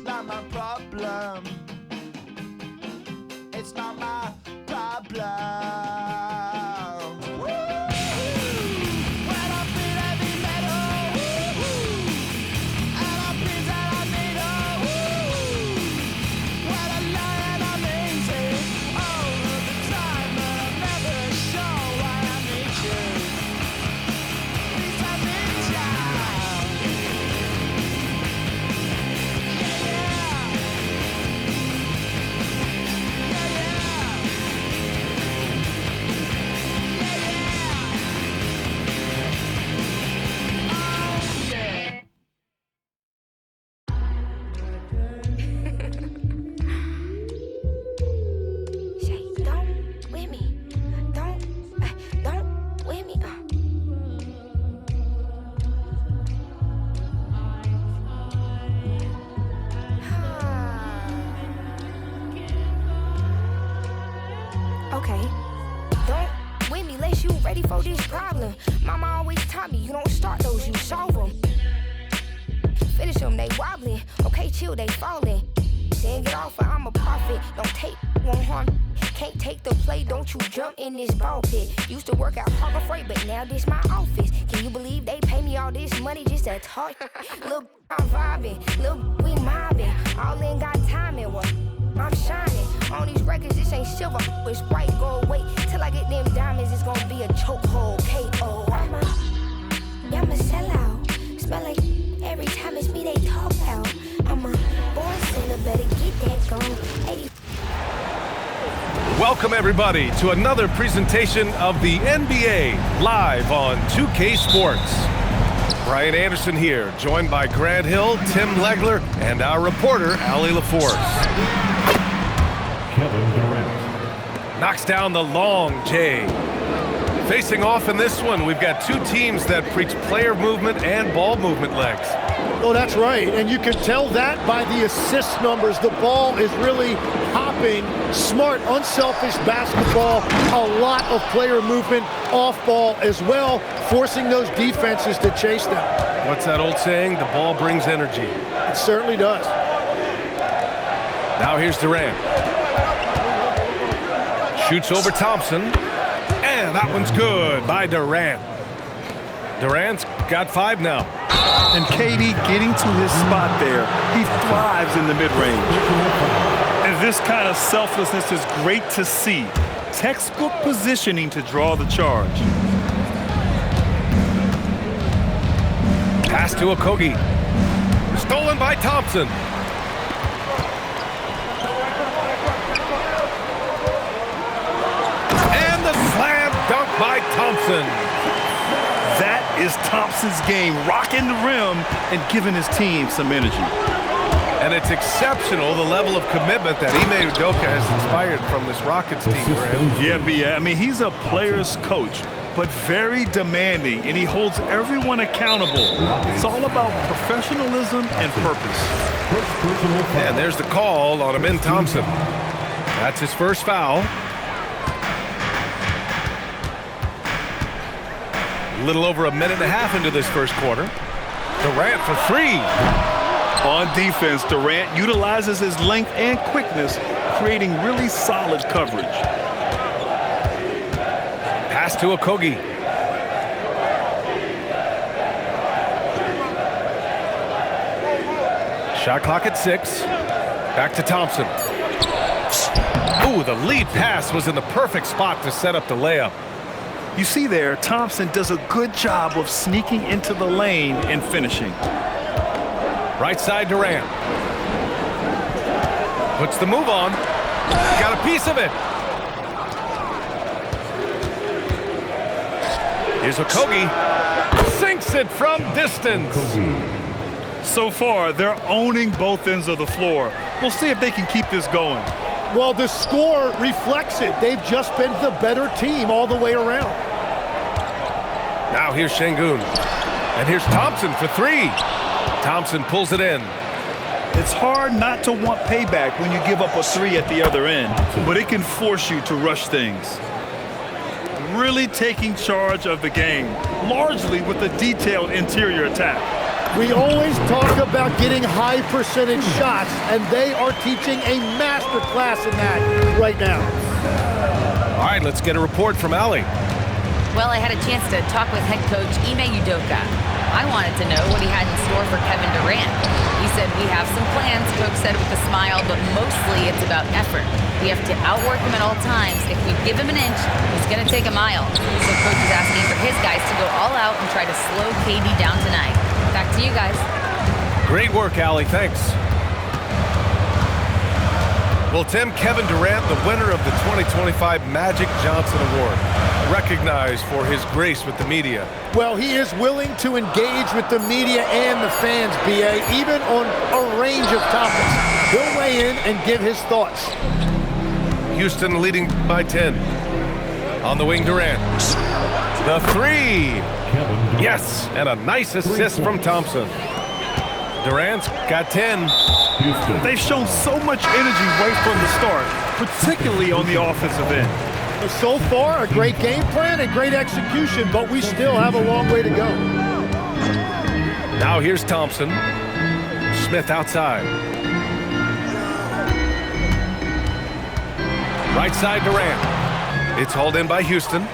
not my problem. It's not my problem. Okay, don't with me unless you ready for this problem. Mama always taught me you don't start those, you solve them. Finish them, they wobbling. Okay, chill, they falling. Then get off, or I'm a prophet. Don't take, won't harm. Can't take the play, don't you jump in this ball pit. Used to work out Harbor Freight, but now this my office. Can you believe they pay me all this money just to talk? Look, I'm vibing, look, we mobbing. All in got timing, what? I'm shining. On these records, this ain't silver, it's white gold. Wait till I get them diamonds, it's gonna be a chokehold. K.O. I'm a sellout. Smell like every time it's me they talk out. I'm a born sinner, better get that gone. Hey. Welcome everybody to another presentation of the NBA live on 2K Sports. Brian Anderson here, joined by Grant Hill, Tim Legler, and our reporter, Allie LaForce. Knocks down the long J. Facing off in this one, we've got two teams that preach player movement and ball movement legs. Oh, that's right, and you can tell that by the assist numbers. The ball is really hopping, smart, unselfish basketball, a lot of player movement off ball as well, forcing those defenses to chase them. What's that old saying? The ball brings energy. It certainly does. Now here's Durant. Shoots over Thompson, and that one's good by Durant. Durant's got 5 now. And KD getting to his spot there. He thrives in the mid-range. And this kind of selflessness is great to see. Textbook positioning to draw the charge. Pass to Okogie. Stolen by Thompson. And the slam dunk by Thompson. That is Thompson's game, rocking the rim and giving his team some energy. And it's exceptional, the level of commitment that Ime Udoka has inspired from this Rockets team for him. Yeah, I mean, he's a player's coach, but very demanding, and he holds everyone accountable. It's all about professionalism and purpose. And there's the call on Amin Thompson. That's his first foul. A little over a minute and a half into this first quarter. Durant for 3. On defense, Durant utilizes his length and quickness, creating really solid coverage. Pass to Okogie. Shot clock at 6. Back to Thompson. Ooh, the lead pass was in the perfect spot to set up the layup. You see there, Thompson does a good job of sneaking into the lane and finishing. Right side Durant. Puts the move on. Got a piece of it. Here's Okogie. Sinks it from distance. So far, they're owning both ends of the floor. We'll see if they can keep this going. Well, the score reflects it. They've just been the better team all the way around. Now here's Şengün. And here's Thompson for 3. Thompson pulls it in. It's hard not to want payback when you give up a 3 at the other end, but it can force you to rush things. Really taking charge of the game, largely with a detailed interior attack. We always talk about getting high percentage shots, and they are teaching a master class in that right now. All right, let's get a report from Allie. Well, I had a chance to talk with head coach Ime Udoka. I wanted to know what he had in store for Kevin Durant. He said, we have some plans, coach said with a smile, but mostly it's about effort. We have to outwork him at all times. If we give him an inch, he's going to take a mile. So coach is asking for his guys to go all out and try to slow KD down tonight. Back to you guys. Great work, Allie. Thanks. Well, Tim, Kevin Durant, the winner of the 2025 Magic Johnson Award, recognized for his grace with the media. Well, he is willing to engage with the media and the fans, B.A., even on a range of topics. He'll weigh in and give his thoughts. Houston leading by 10. On the wing, Durant. The three. Yes, and a nice assist from Thompson. Durant's got 10. They've shown so much energy right from the start, particularly on the offensive end. So far, a great game plan and great execution, but we still have a long way to go. Now here's Thompson. Smith outside. Right side, Durant. It's hauled in by Houston.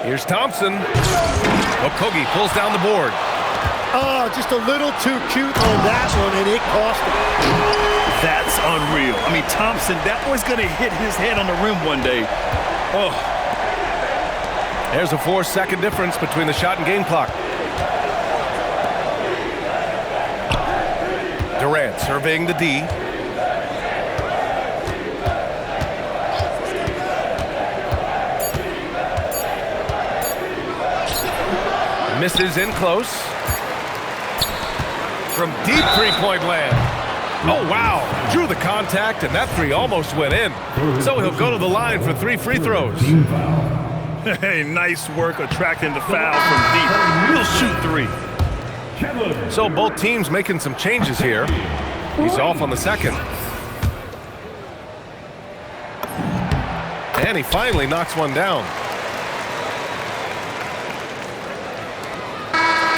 Here's Thompson. Okogie pulls down the board. Oh, just a little too cute on that one, and it cost him. That's unreal. I mean, Thompson, that boy's going to hit his head on the rim one day. Oh. There's a 4-second difference between the shot and game clock. Durant surveying the D. Misses in close. From deep three-point land. Oh, wow. Drew the contact, and that three almost went in. So he'll go to the line for 3 free throws. Hey, nice work attracting the foul from deep. We'll shoot 3. So both teams making some changes here. He's off on the second. And he finally knocks one down.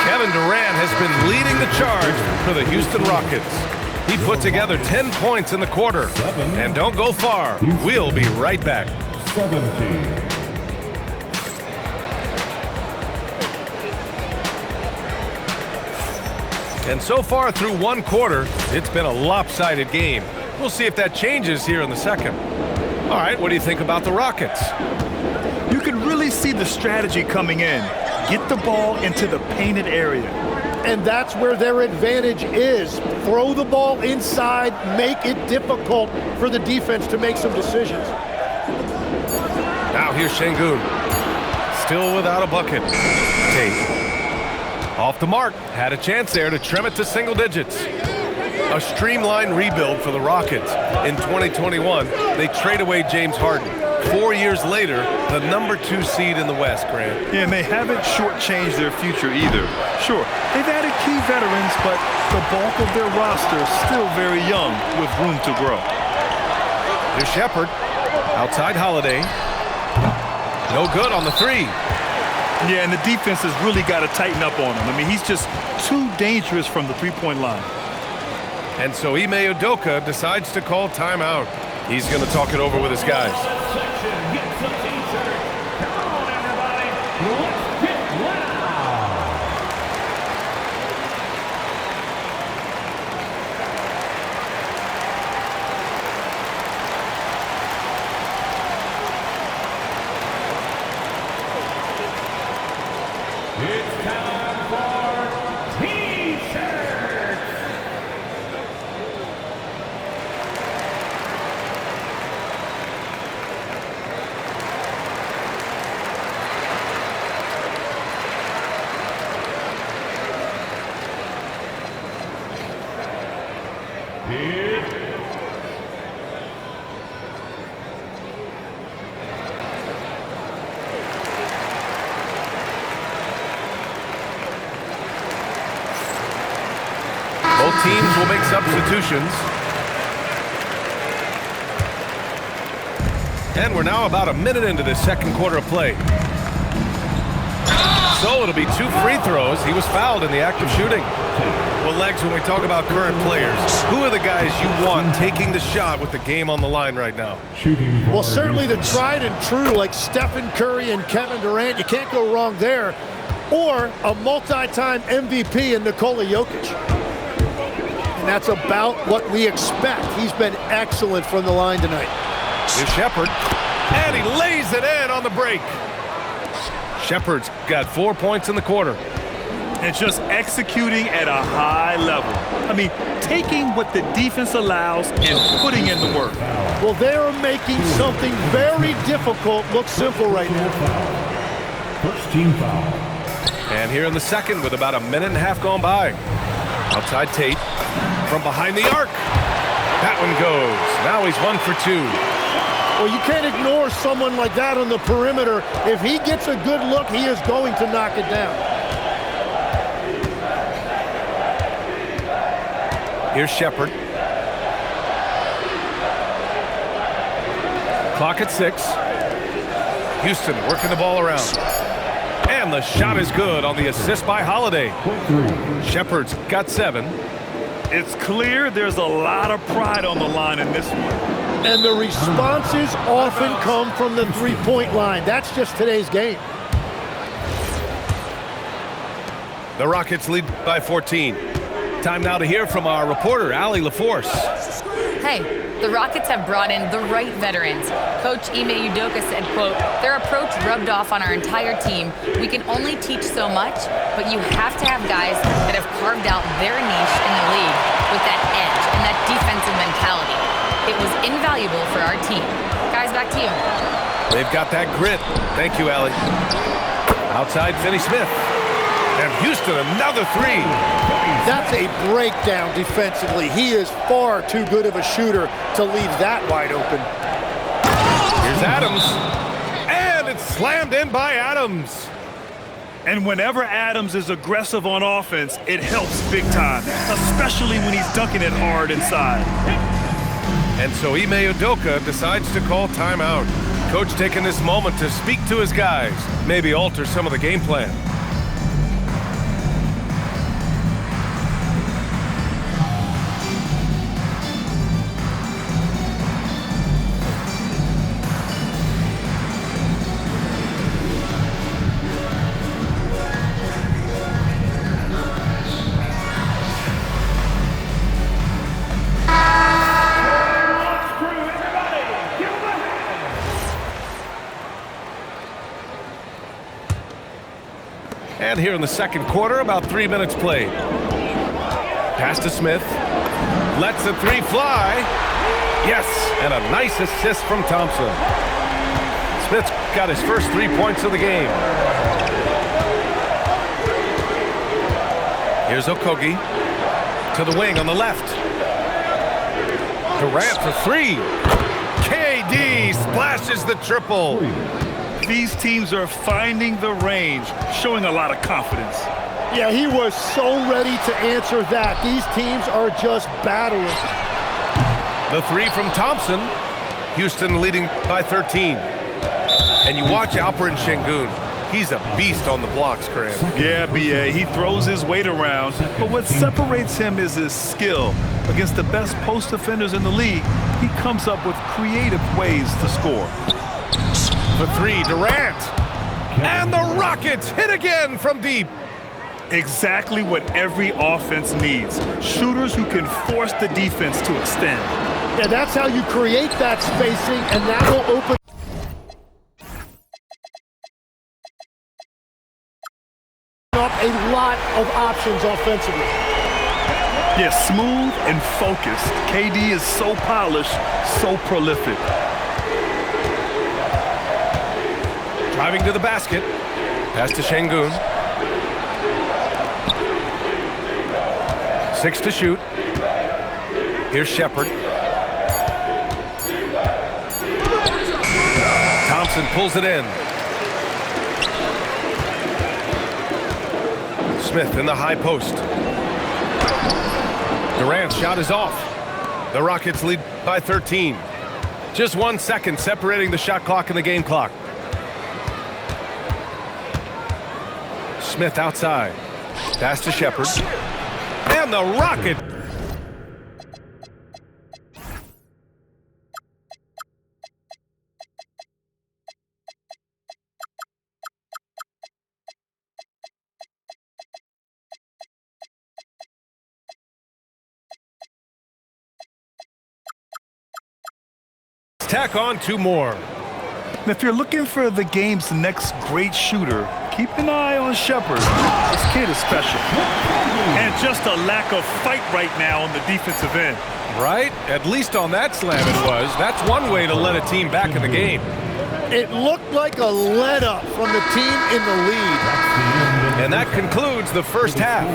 Kevin Durant has been leading the charge for the Houston Rockets. He put together 10 points in the quarter. And don't go far. We'll be right back. 17. And so far through one quarter, it's been a lopsided game. We'll see if that changes here in the second. All right, what do you think about the Rockets? You can really see the strategy coming in. Get the ball into the painted area. And that's where their advantage is. Throw the ball inside, make it difficult for the defense to make some decisions. Now here's Şengün. Still without a bucket. Tate. Off the mark. Had a chance there to trim it to single digits. A streamlined rebuild for the Rockets. In 2021, they trade away James Harden. 4 years later, the #2 seed in the West, Grant. Yeah, and they haven't shortchanged their future either. Sure, they've added key veterans, but the bulk of their roster is still very young with room to grow. Here's Shepherd. Outside Holiday. No good on the three. Yeah, and the defense has really got to tighten up on him. I mean, he's just too dangerous from the three-point line. And so Ime Udoka decides to call timeout. He's going to talk it over with his guys. It's time for T-shirts. Both teams will make substitutions. And we're now about a minute into this second quarter of play. So it'll be 2 free throws. He was fouled in the act of shooting. Well, Legs, when we talk about current players, who are the guys you want taking the shot with the game on the line right now? Well, certainly the tried and true like Stephen Curry and Kevin Durant. You can't go wrong there. Or a multi-time MVP in Nikola Jokic. And that's about what we expect. He's been excellent from the line tonight. Here's Shepherd, and he lays it in on the break. Shepherd's got 4 points in the quarter. And just executing at a high level. I mean, taking what the defense allows and putting in the work. Well, they're making something very difficult look simple right now. First team foul. And here in the second with about a minute and a half gone by. Outside Tate from behind the arc. That one goes. Now he's 1 for 2. Well, you can't ignore someone like that on the perimeter. If he gets a good look, he is going to knock it down. Here's Shepherd. Clock at 6. Houston working the ball around. And the shot is good on the assist by Holiday. Shepherd's got 7. It's clear there's a lot of pride on the line in this one. And the responses often come from the three-point line. That's just today's game. The Rockets lead by 14. Time now to hear from our reporter, Allie LaForce. Hey, the Rockets have brought in the right veterans. Coach Ime Udoka said, quote, "Their approach rubbed off on our entire team. We can only teach so much, but you have to have guys that have carved out their niche in the league with that edge and that defensive mentality. It was invaluable for our team." Guys, back to you. They've got that grit. Thank you, Allie. Outside, Finney Smith. And Houston, another 3. That's a breakdown defensively. He is far too good of a shooter to leave that wide open. Here's Adams. And it's slammed in by Adams. And whenever Adams is aggressive on offense, it helps big time, especially when he's dunking it hard inside. And so Ime Udoka decides to call timeout. Coach taking this moment to speak to his guys, maybe alter some of the game plan. And here in the second quarter, about 3 minutes played. Pass to Smith. Lets the 3 fly. Yes, and a nice assist from Thompson. Smith's got his first 3 points of the game. Here's Okogie. To the wing on the left. Durant for 3. KD splashes the triple. These teams are finding the range, showing a lot of confidence. Yeah, he was so ready to answer that. These teams are just battling. The 3 from Thompson. Houston leading by 13. And you watch Alperen Şengün. He's a beast on the blocks, Graham. Yeah, B.A., he throws his weight around, but what separates him is his skill. Against the best post defenders in the league, he comes up with creative ways to score. For 3, Durant. And the Rockets hit again from deep. Exactly what every offense needs. Shooters who can force the defense to extend. Yeah, that's how you create that spacing, and that will open up a lot of options offensively. Yeah, smooth and focused. KD is so polished, so prolific. Driving to the basket. Pass to Şengün. 6 to shoot. Here's Shepherd. Thompson pulls it in. Smith in the high post. Durant's shot is off. The Rockets lead by 13. Just 1 second separating the shot clock and the game clock. Smith outside. Pass to Shepard. And the rocket. Tack on 2 more. And if you're looking for the game's next great shooter, keep an eye on Shepard. This kid is special. And just a lack of fight right now on the defensive end. Right? At least on that slam it was. That's one way to let a team back in the game. It looked like a let-up from the team in the lead. And that concludes the first half.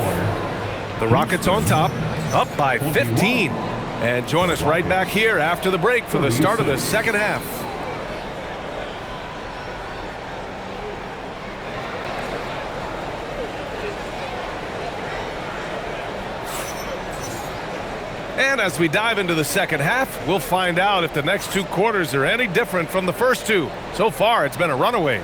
The Rockets on top, up by 15. And join us right back here after the break for the start of the second half. And as we dive into the second half, we'll find out if the next 2 quarters are any different from the first 2. So far, it's been a runaway.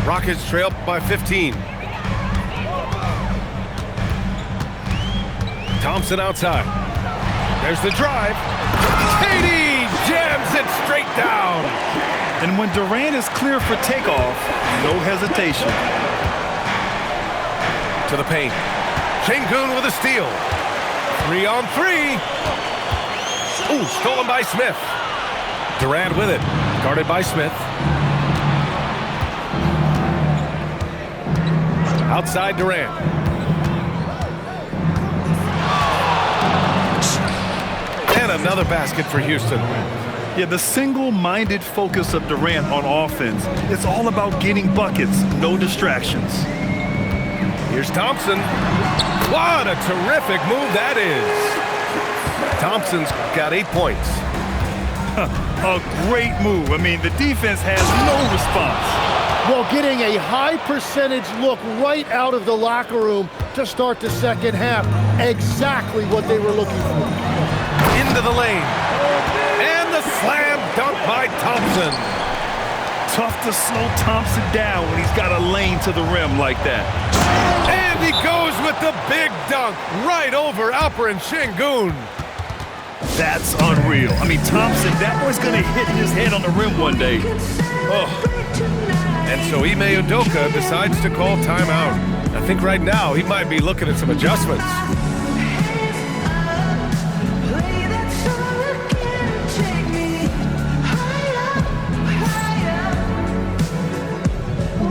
Rockets trail by 15. Thompson outside. There's the drive. KD jams it straight down. And when Durant is clear for takeoff, no hesitation. To the paint. Şengün with a steal. 3 on 3. Ooh, stolen by Smith. Durant with it. Guarded by Smith. Outside Durant. And another basket for Houston. Yeah, the single-minded focus of Durant on offense. It's all about getting buckets, no distractions. Here's Thompson. What a terrific move that is. Thompson's got 8 points. A great move. I mean, the defense has no response. Well, getting a high percentage look right out of the locker room to start the second half. Exactly what they were looking for. Into the lane. And the slam dunk by Thompson. Tough to slow Thompson down when he's got a lane to the rim like that. And he goes with the big dunk right over Alperen Şengün. That's unreal. I mean, Thompson, that boy's going to hit his head on the rim one day. Oh. And so Ime Udoka decides to call timeout. I think right now he might be looking at some adjustments.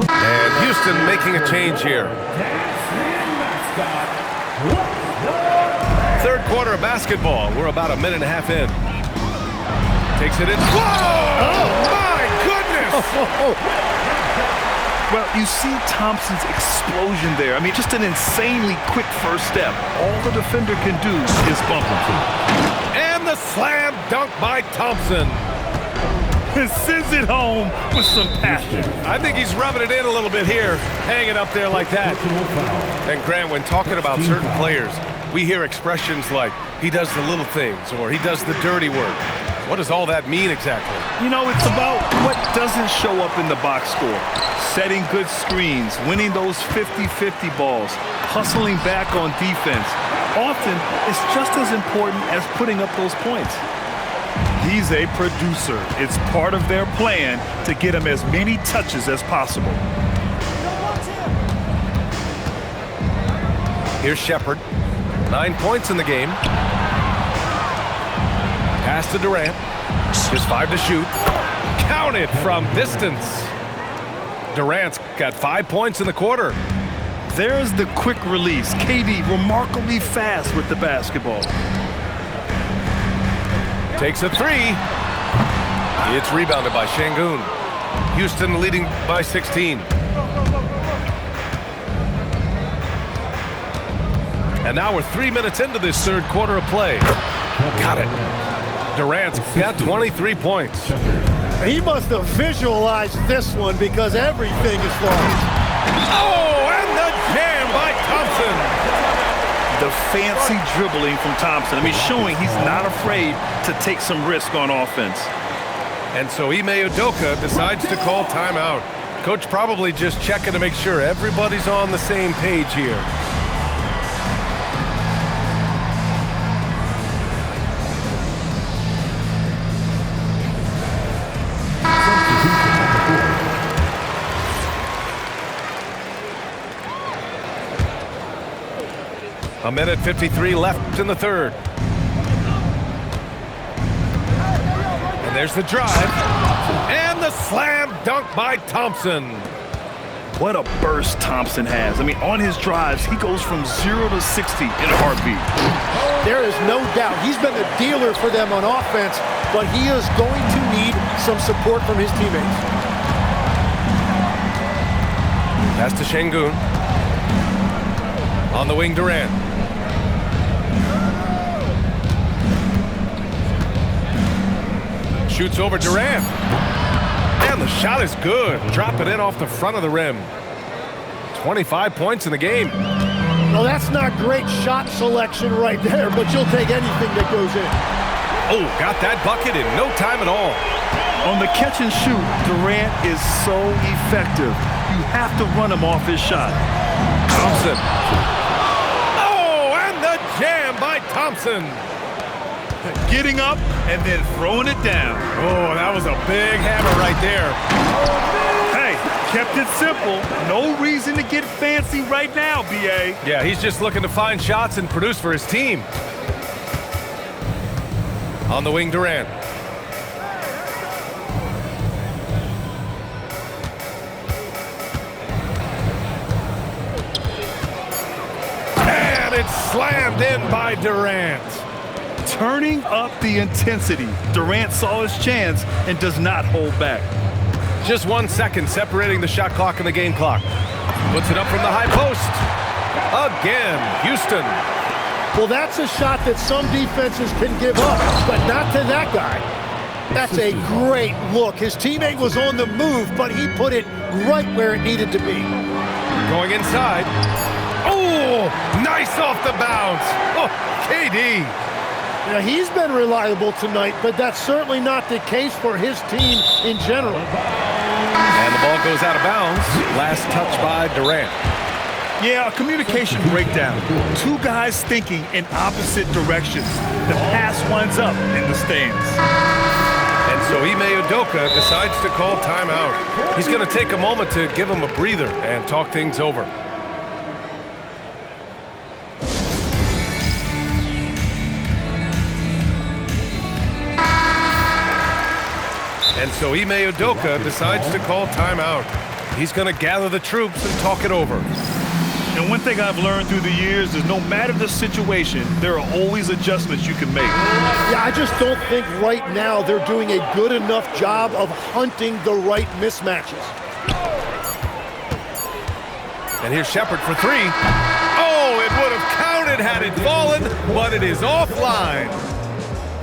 And Houston making a change here. Third quarter of basketball. We're about a minute and a half in. Takes it in. Whoa! Oh, my goodness! Well, you see Thompson's explosion there. I mean, just an insanely quick first step. All the defender can do is bump him. And the slam dunk by Thompson. And sends it home with some passion. I think he's rubbing it in a little bit here, hanging up there like that. And Grant, when talking about certain players, we hear expressions like, he does the little things, or he does the dirty work. What does all that mean exactly? You know, it's about what doesn't show up in the box score. Setting good screens, winning those 50-50 balls, hustling back on defense. Often, it's just as important as putting up those points. He's a producer. It's part of their plan to get him as many touches as possible. Here's Shepard. 9 points in the game. Pass to Durant. Just 5 to shoot. Count it from distance. Durant's got 5 points in the quarter. There's the quick release. KD remarkably fast with the basketball. Takes a 3. It's rebounded by Şengün. Houston leading by 16. And now we're 3 minutes into this third quarter of play. Got it. Durant's got 23 points. He must have visualized this one because everything is lost. Oh, and the jam by Thompson. The fancy dribbling from Thompson. I mean, showing he's not afraid to take some risk on offense. And so Ime Udoka decides to call timeout. Coach probably just checking to make sure everybody's on the same page here. A minute 53 left in the third. And there's the drive. And the slam dunk by Thompson. What a burst Thompson has. I mean, on his drives, he goes from 0 to 60 in a heartbeat. There is no doubt. He's been the dealer for them on offense, but he is going to need some support from his teammates. Pass to Şengün. On the wing, Durant. Shoots over Durant. And the shot is good. Drop it in off the front of the rim. 25 points in the game. Well, that's not great shot selection right there, but you'll take anything that goes in. Oh, got that bucket in no time at all. On the catch and shoot, Durant is so effective. You have to run him off his shot. Thompson. Oh, and the jam by Thompson. Getting up and then throwing it down. Oh, that was a big hammer right there. Hey, kept it simple. No reason to get fancy right now, B.A. Yeah, he's just looking to find shots and produce for his team. On the wing, Durant. And it's slammed in by Durant. Turning up the intensity. Durant saw his chance and does not hold back. Just 1 second separating the shot clock and the game clock. Puts it up from the high post. Again, Houston. Well, that's a shot that some defenses can give up, but not to that guy. That's a great look. His teammate was on the move, but he put it right where it needed to be. Going inside. Oh, nice off the bounce. Oh, KD. Now, he's been reliable tonight, but that's certainly not the case for his team in general. And the ball goes out of bounds. Last touch by Durant. Yeah, a communication breakdown. Two guys thinking in opposite directions. The pass winds up in the stands. And so Ime Udoka decides to call timeout. He's going to take a moment to give him a breather and talk things over. And so Ime Udoka decides to call timeout. He's going to gather the troops and talk it over. And one thing I've learned through the years is no matter the situation, there are always adjustments you can make. Yeah, I just don't think right now they're doing a good enough job of hunting the right mismatches. And here's Shepherd for three. Oh, it would have counted had it fallen, but it is offline.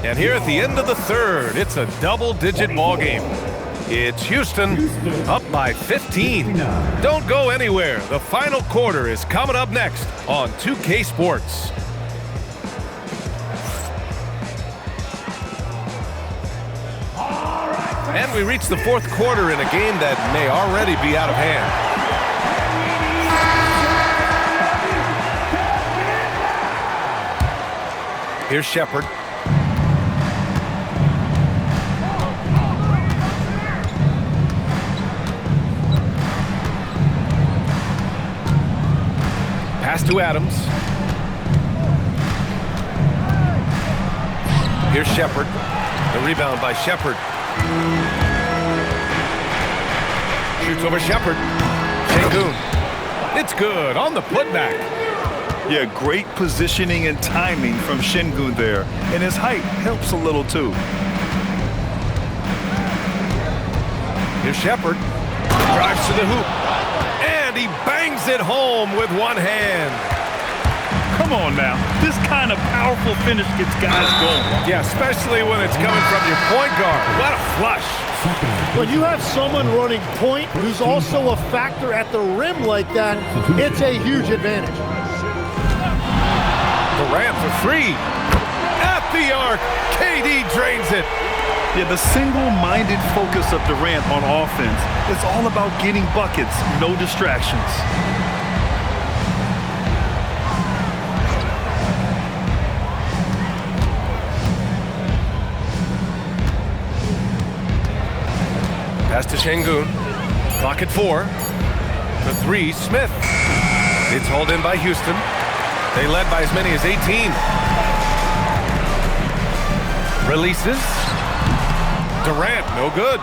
And here at the end of the third, it's a double-digit ball game. It's Houston up by 15. Don't go anywhere. The final quarter is coming up next on 2K Sports. And we reach the fourth quarter in a game that may already be out of hand. Here's Shepherd. Pass to Adams. Here's Shepherd. The rebound by Shepherd. Shoots over Shepherd. Şengün. It's good on the putback. Yeah, great positioning and timing from Şengün there. And his height helps a little too. Here's Shepherd. Drives to the hoop. And he bangs it home with one hand. Come on now. This kind of powerful finish gets guys going. Yeah, especially when it's coming from your point guard. What a flush. When you have someone running point who's also a factor at the rim like that, it's a huge advantage. Durant for three. At the arc, KD drains it. Yeah, the single-minded focus of Durant on offense is all about getting buckets, no distractions. Pass to Şengün. Clock at 4. For three, Smith. It's hauled in by Houston. They led by as many as 18. Releases. Durant, no good.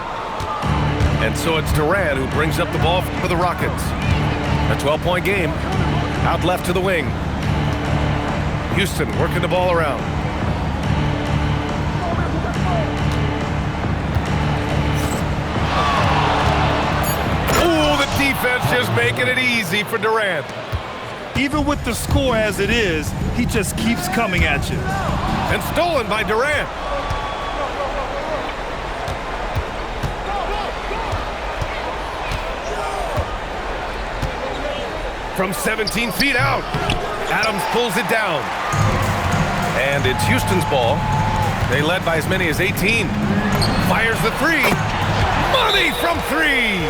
And so it's Durant who brings up the ball for the Rockets. A 12-point game. Out left to the wing. Houston working the ball around. Ooh, the defense just making it easy for Durant. Even with the score as it is, he just keeps coming at you. And stolen by Durant. From 17 feet out. Adams pulls it down. And it's Houston's ball. They led by as many as 18. Fires the three. Money from three.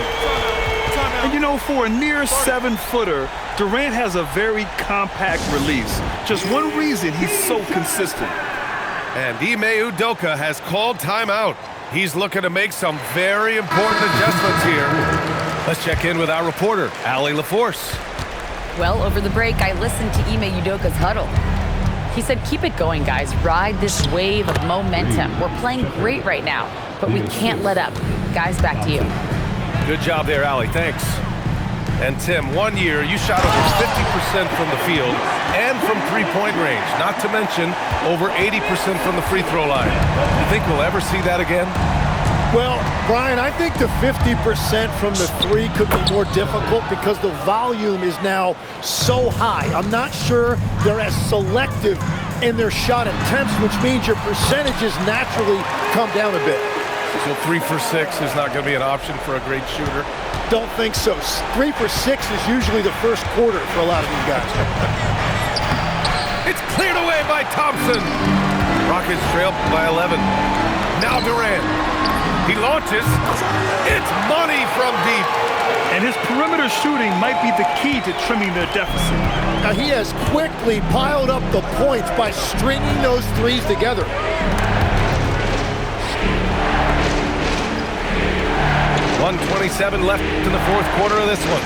And you know, for a near 7-footer, Durant has a very compact release. Just one reason he's so consistent. And Ime Udoka has called timeout. He's looking to make some very important adjustments here. Let's check in with our reporter, Allie LaForce. Well, over the break, I listened to Ime Udoka's huddle. He said, keep it going, guys. Ride this wave of momentum. We're playing great right now, but we can't let up. Guys, back to you. Good job there, Allie. Thanks. And Tim, 1 year, you shot over 50% from the field and from three-point range, not to mention over 80% from the free throw line. You think we'll ever see that again? Well, Brian, I think the 50% from the three could be more difficult because the volume is now so high. I'm not sure they're as selective in their shot attempts, which means your percentages naturally come down a bit. So 3 for 6 is not going to be an option for a great shooter? Don't think so. 3 for 6 is usually the first quarter for a lot of these guys. It's cleared away by Thompson. Rockets trail by 11. Now Durant. He launches. It's money from deep. And his perimeter shooting might be the key to trimming their deficit. Now he has quickly piled up the points by stringing those threes together. 1:27 left in the fourth quarter of this one.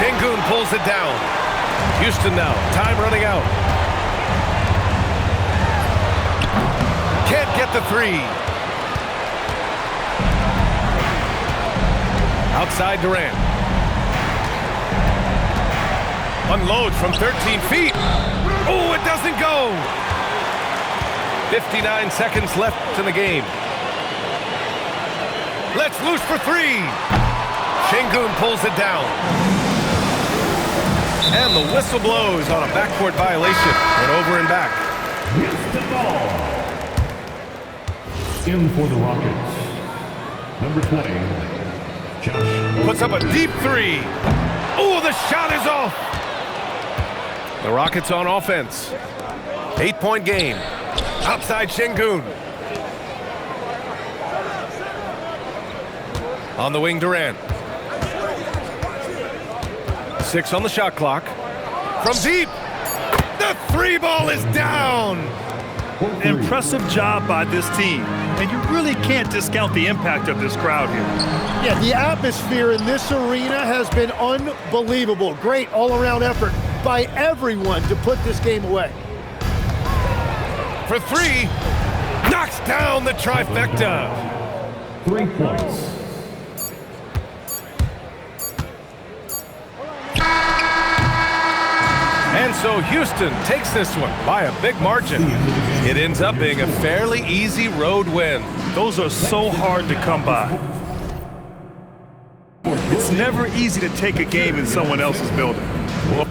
Şengün pulls it down. Houston now. Time running out. Can't get the three. Outside Durant. Unloads from 13 feet. Oh, it doesn't go. 59 seconds left in the game. Let's loose for three. Şengün pulls it down. And the whistle blows on a backcourt violation. And over and back. Gets the ball. In for the Rockets. Number 20, Josh. Puts up a deep three. Oh, the shot is off. The Rockets on offense. 8-point game. Outside Şengün. On the wing, Durant. 6 on the shot clock. From deep. The three ball is down. Impressive job by this team. And you really can't discount the impact of this crowd here. Yeah, the atmosphere in this arena has been unbelievable. Great all-around effort by everyone to put this game away. For three. Knocks down the trifecta. 3 points. And so Houston takes this one by a big margin. It ends up being a fairly easy road win. Those are so hard to come by. It's never easy to take a game in someone else's building. Well,